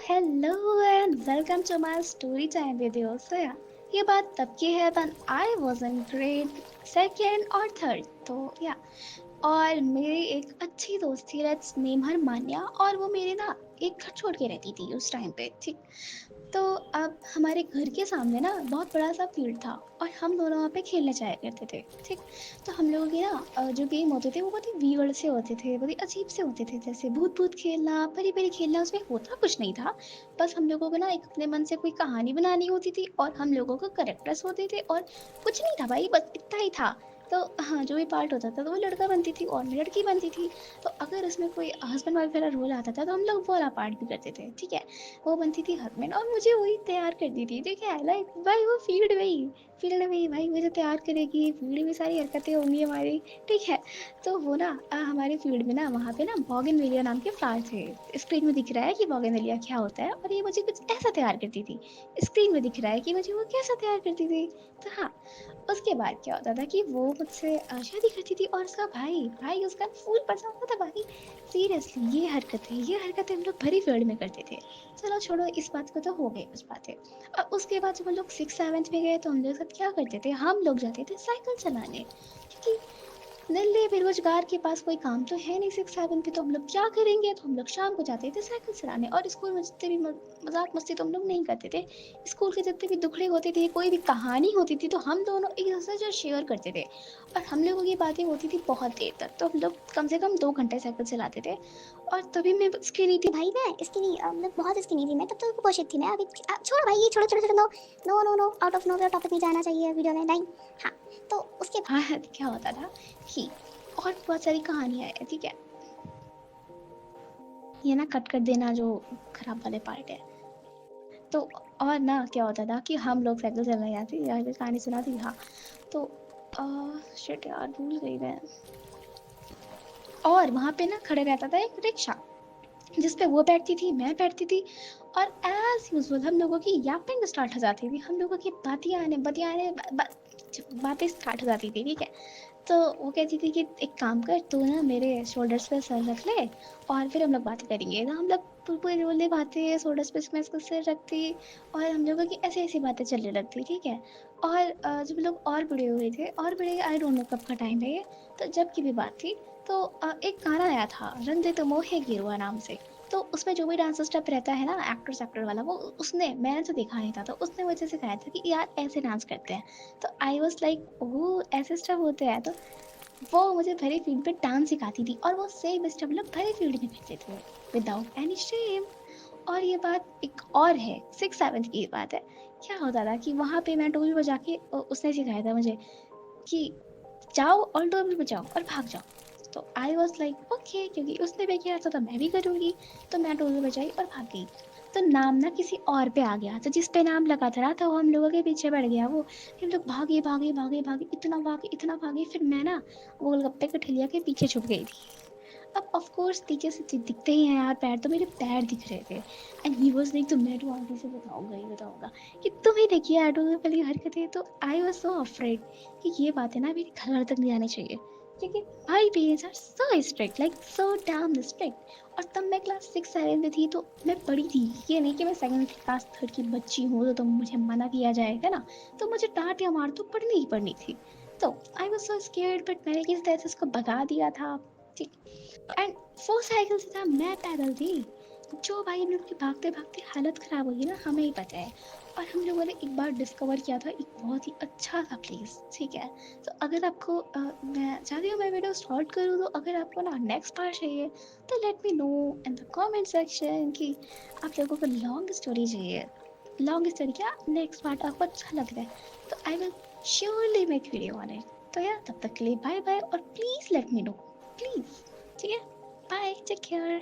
hello and welcome to my story time video. ये बात तब की है when I was in grade second or third. तो या और मेरी एक अच्छी दोस्त थी, लेट्स नेम हर मान्या, और वो मेरे ना एक घर छोड़ के रहती थी उस टाइम पे, ठीक। तो अब हमारे घर के सामने ना बहुत बड़ा सा फील्ड था और हम दोनों वहाँ पे खेलने जाया करते थे, ठीक। तो हम लोगों के ना जो गेम होते थे वो बहुत ही वियर्ड से होते थे, बहुत ही अजीब से होते थे, जैसे भूत भूत खेलना, परी परी खेलना। उसमें होता कुछ नहीं था, बस हम लोगों को ना एक अपने मन से कोई कहानी बनानी होती थी और हम लोगों को करेक्टर्स होते थे और कुछ नहीं था भाई, बस इतना ही था। तो हाँ, जो भी पार्ट होता था तो वो लड़का बनती थी और मैं लड़की बनती थी। तो अगर उसमें कोई हस्बैंड वाइफ वाला रोल आता था तो हम लोग वो वाला पार्ट भी करते थे, ठीक है। वो बनती थी हस्बैंड और मुझे वही तैयार करती थी, ठीक है। लाइक भाई वो फील्ड में ही भाई मुझे तैयार करेगी, फील्ड में सारी हरकतें होंगी हमारी, ठीक है। तो वो ना हमारे फील्ड में ना वहाँ पे ना बॉगनविलिया नाम के फ्लावर थे। स्क्रीन में दिख रहा है कि बॉगनविलिया क्या होता है और ये मुझे कुछ ऐसा तैयार करती थी। स्क्रीन में दिख रहा है कि मुझे वो कैसा तैयार करती थी। तो हाँ, उसके बाद क्या होता था कि वो मुझसे शादी करती थी और उसका भाई भाई उसका फूल पड़ जाता था भाई। सीरियसली ये हरकतें हम लोग भरी फील्ड में करते थे। चलो छोड़ो, इस बात को तो हो गई कुछ बातें। और उसके बाद जब हम लोग सिक्स सेवन्थ में गए तो हम लोग सब क्या करते थे, हम लोग जाते थे साइकिल चलाने, क्योंकि नल्ले बेरोजगार के पास कोई काम तो है नहीं सिक्स सेवन पे, तो हम लोग क्या करेंगे। तो हम लोग शाम को जाते थे साइकिल चलाने और स्कूल में जितने भी मजाक मस्ती तो हम लोग नहीं करते थे। स्कूल के जितने भी दुखड़े होते थे, कोई भी कहानी होती थी तो हम दोनों एक दूसरे से शेयर करते थे और हम लोगों की बातें होती थी बहुत देर तक। तो हम लोग कम से कम 2 घंटे साइकिल चलाते थे और तभी मैं स्किनी थी भाई मैं स्किनी मतलब बहुत स्किनी थी मैं तब तो कुपोषित थी मैं अभी छोड़ भाई ये छोड़ो छोड़ो छोड़ो no no no no out of no topic नहीं जाना चाहिए वीडियो में नहीं। हाँ, तो उसके हाँ हाँ, क्या होता था कि और बहुत सारी कहानियां हैं, ठीक है। ये ना कट कर देना जो खराब वाले पार्ट है। तो और ना क्या होता था कि हम लोग साइकिल चलने जाते थे, यार कहानी सुना थी हाँ। तो शिट यार, भूल गई मैं। और वहां पे ना खड़े रहता था एक रिक्शा जिस पे वो बैठती थी, मैं बैठती थी और एज यूजुअल हम लोगों की यापिंग स्टार्ट हो जाती थी, हम लोगों की बातें स्टार्ट हो जाती थी, ठीक है। तो वो कहती थी कि एक काम कर, तू ना मेरे शोल्डर्स पे सर रख ले और फिर हम लोग बातें करेंगे। तो हम लोग पूरी बोले बातें, शोल्डर्स पे मैं इसको सिर रखती और हम लोगों की ऐसी ऐसी बातें चलने लगती, ठीक है। और जब लोग और बड़े हुए थे और बड़े, आई डोंट नो कब का टाइम है ये, तो जब की भी बात थी तो एक गाना आया था रंग दे तो मोहे गिरुआ नाम से। तो उसमें जो भी डांस स्टेप रहता है ना, एक्टर वाला, वो उसने, मैंने तो देखा नहीं था, तो उसने मुझे सिखाया था कि यार ऐसे डांस करते हैं। तो आई वॉज लाइक ओह ऐसे स्टेप होते हैं। तो वो मुझे भरे फील्ड पे डांस सिखाती थी और वो सेम स्टेप लोग भरे फील्ड में करते थे विदाउट एनी शेम। और ये बात एक और है, सिक्स सेवन्थ की बात है। क्या होता था कि वहाँ पे मैं डोल बजा के उसने सिखाया था मुझे कि जाओ और डोर बजाओ और भाग जाओ। तो आई वॉज लाइक ओके, क्योंकि उसने भी किया था तो मैं भी करूंगी। तो मैं डोर बजाई और भाग गई। तो नाम ना किसी और पे आ गया, तो जिस पे नाम लगा था ना, तो वो हम लोगों के पीछे पड़ गया वो। फिर हम लोग भागे भागे भागे भागे, इतना भागे, फिर मैं ना गोलगप्पे के ठेलिया के पीछे छुप गई थी। अब ऑफ कोर्स पीछे से दिखते ही हैं यार पैर, तो मेरे पैर दिख रहे थे। एंड ही वाज लाइक, तो मैं तो आगे से बताऊंगा ही बताऊंगा कि तुम्हें देखिए ऑटो में वाली हरकतें। तो आई वाज सो अफ्रेड कि ये बातें ना मेरे घर वालों तक नहीं आनी चाहिए, क्योंकि भाई parents are so strict, like so damn strict. और तब मैं क्लास सिक्स सेवन में थी, तो मैं बड़ी थी। ये नहीं कि मैं सेकंड क्लास थर्ड की बच्ची हूँ तो मुझे मना किया जाएगा ना। तो मुझे डांट या मार तो पड़नी ही पड़नी थी। तो I was so scared, but मैंने किसी तरह से उसको भगा दिया था, ठीक। एंड वो साइकिल से था, मैं पैदल थी। जो भाई हम लोग की भागते भागते हालत खराब हुई ना, हमें ही पता है। और हम लोगों ने एक बार डिस्कवर किया था एक बहुत ही अच्छा सा प्लेस, ठीक है। तो अगर आपको मैं चाहती हूँ मैं वीडियो स्टार्ट करूँ, तो अगर आपको ना नेक्स्ट पार्ट चाहिए तो let me know in the comment section कि आप लोगों को लॉन्ग स्टोरी चाहिए। लॉन्ग स्टोरी क्या, नेक्स्ट पार्ट आपको अच्छा लग रहा है तो I will surely make video on it. तो यार तब तक के लिए बाय बाय और please let me know, please, ठीक है। Bye, take care.